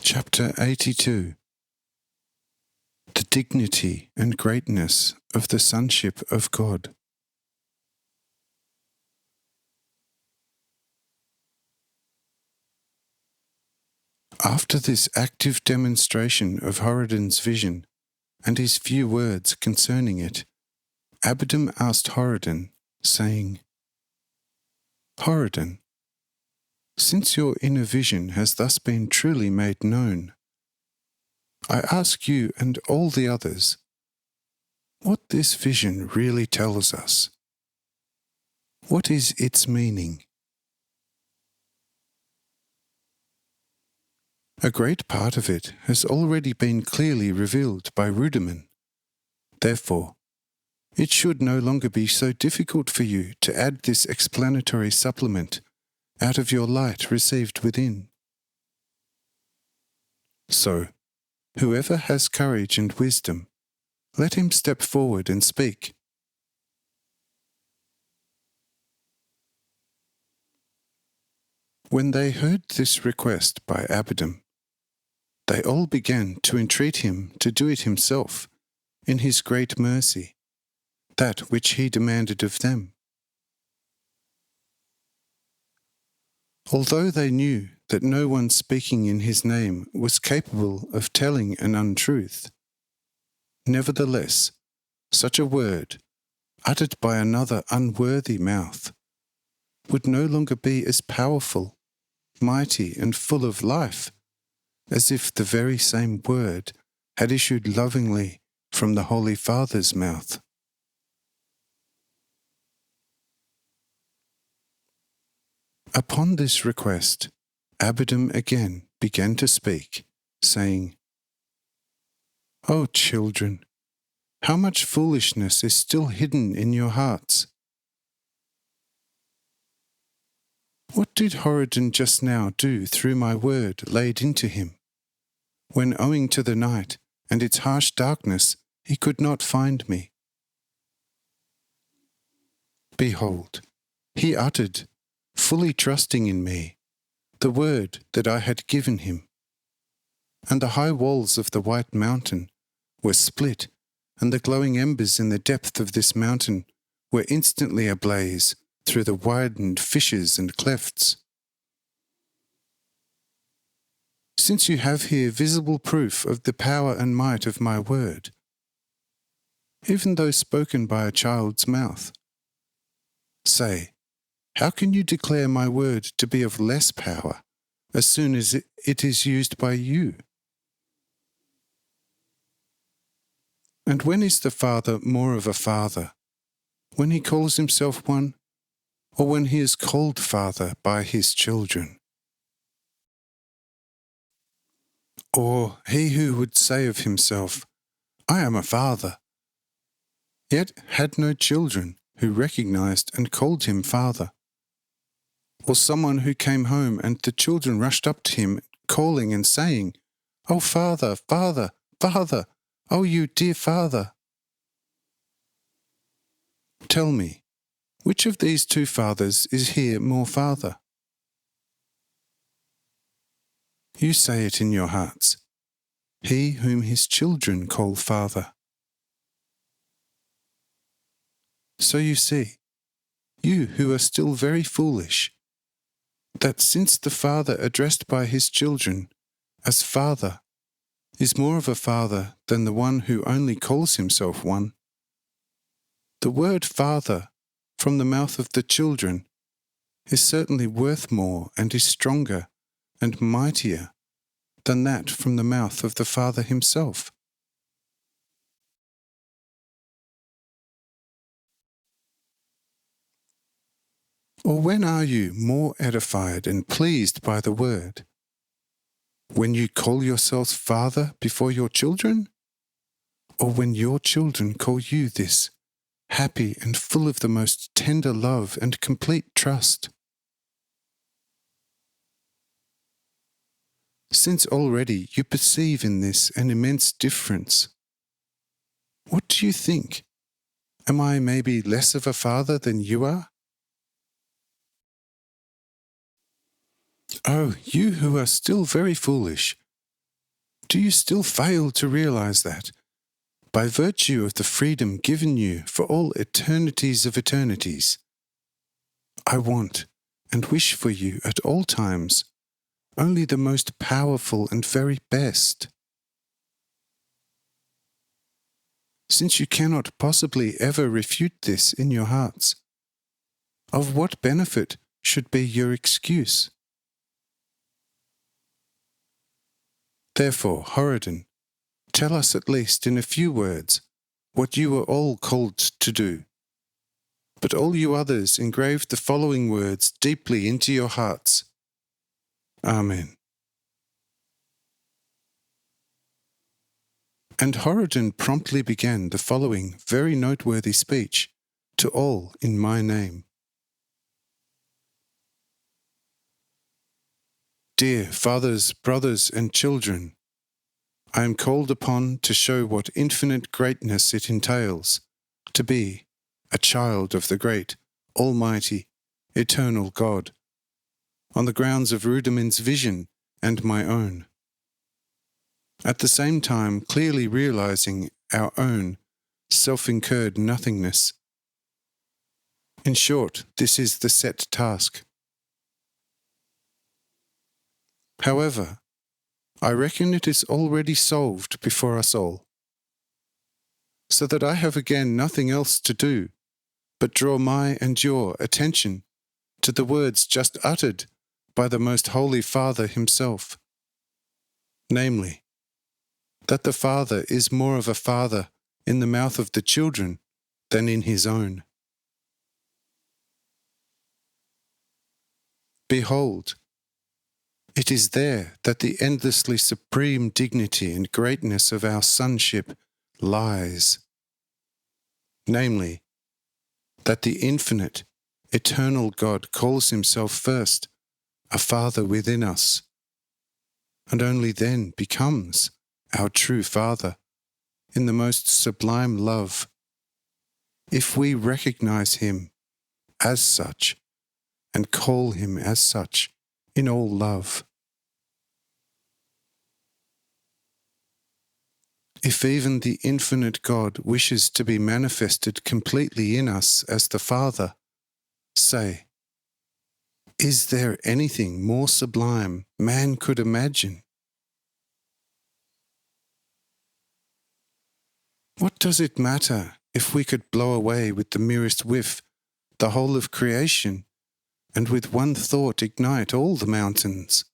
Chapter 82. The dignity and greatness of the sonship of God. After this active demonstration of Horadin's vision and his few words concerning it, Abbedam asked Horadin, saying, Horadin, since your inner vision has thus been truly made known, I ask you and all the others, what this vision really tells us. What is its meaning? A great part of it has already been clearly revealed by Rudiman. Therefore, it should no longer be so difficult for you to add this explanatory supplement out of your light received within. So, whoever has courage and wisdom, let him step forward and speak. When they heard this request by Abbedam, they all began to entreat him to do it himself, in his great mercy, that which he demanded of them. Although they knew that no one speaking in his name was capable of telling an untruth, nevertheless, such a word, uttered by another unworthy mouth, would no longer be as powerful, mighty, and full of life as if the very same word had issued lovingly from the Holy Father's mouth. Upon this request, Abbedam again began to speak, saying, O children, how much foolishness is still hidden in your hearts! What did Horadin just now do through my word laid into him, when owing to the night and its harsh darkness he could not find me? Behold, he uttered, fully trusting in me, the word that I had given him. And the high walls of the white mountain were split, and the glowing embers in the depth of this mountain were instantly ablaze through the widened fissures and clefts. Since you have here visible proof of the power and might of my word, even though spoken by a child's mouth, say, how can you declare my word to be of less power as soon as it is used by you? And when is the Father more of a father? When he calls himself one, or when he is called Father by his children? Or he who would say of himself, I am a father, yet had no children who recognized and called him Father? Or someone who came home and the children rushed up to him, calling and saying, Oh, Father, Father, Father, oh, you dear Father. Tell me, which of these two fathers is here more Father? You say it in your hearts, he whom his children call Father. So you see, you who are still very foolish, that since the Father addressed by his children as Father is more of a father than the one who only calls himself one, the word Father from the mouth of the children is certainly worth more and is stronger and mightier than that from the mouth of the Father himself. Or when are you more edified and pleased by the word? When you call yourselves Father before your children? Or when your children call you this, happy and full of the most tender love and complete trust? Since already you perceive in this an immense difference, what do you think? Am I maybe less of a father than you are? Oh, you who are still very foolish, Do you still fail to realize that, by virtue of the freedom given you for all eternities of eternities, I want and wish for you at all times only the most powerful and very best? Since you cannot possibly ever refute this in your hearts, of what benefit should be your excuse? Therefore, Horadin, tell us at least in a few words what you were all called to do. But all you others engrave the following words deeply into your hearts. Amen. And Horadin promptly began the following very noteworthy speech to all in my name. Dear fathers, brothers, and children, I am called upon to show what infinite greatness it entails to be a child of the great, almighty, eternal God, on the grounds of Rudiment's vision and my own. At the same time clearly realizing our own self-incurred nothingness. In short, this is the set task. However, I reckon it is already solved before us all, so that I have again nothing else to do but draw my and your attention to the words just uttered by the Most Holy Father himself, namely, that the Father is more of a father in the mouth of the children than in his own. Behold, it is there that the endlessly supreme dignity and greatness of our sonship lies, namely, that the infinite, eternal God calls himself first a Father within us, and only then becomes our true Father in the most sublime love, if we recognize him as such and call him as such in all love. If even the infinite God wishes to be manifested completely in us as the Father, say, is there anything more sublime man could imagine? What does it matter if we could blow away with the merest whiff the whole of creation, and with one thought ignite all the mountains?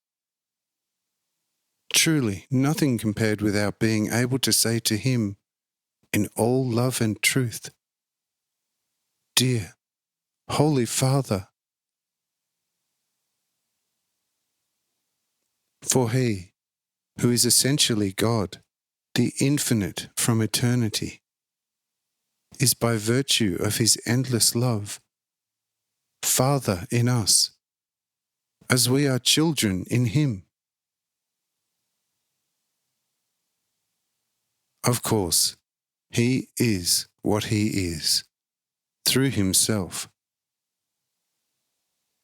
Truly, nothing compared with our being able to say to him, in all love and truth, Dear, Holy Father. For he, who is essentially God, the infinite from eternity, is by virtue of his endless love, Father in us, as we are children in him. Of course, he is what he is, through himself.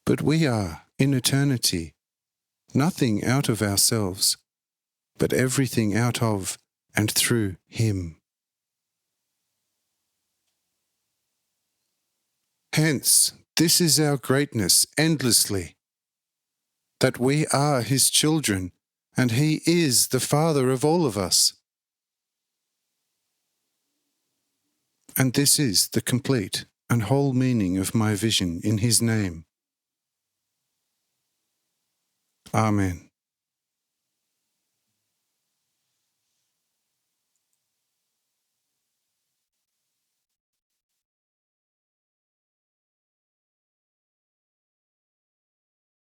But we are, in eternity, nothing out of ourselves, but everything out of and through him. Hence, this is our greatness endlessly, that we are his children, and he is the Father of all of us. And this is the complete and whole meaning of my vision in his name. Amen.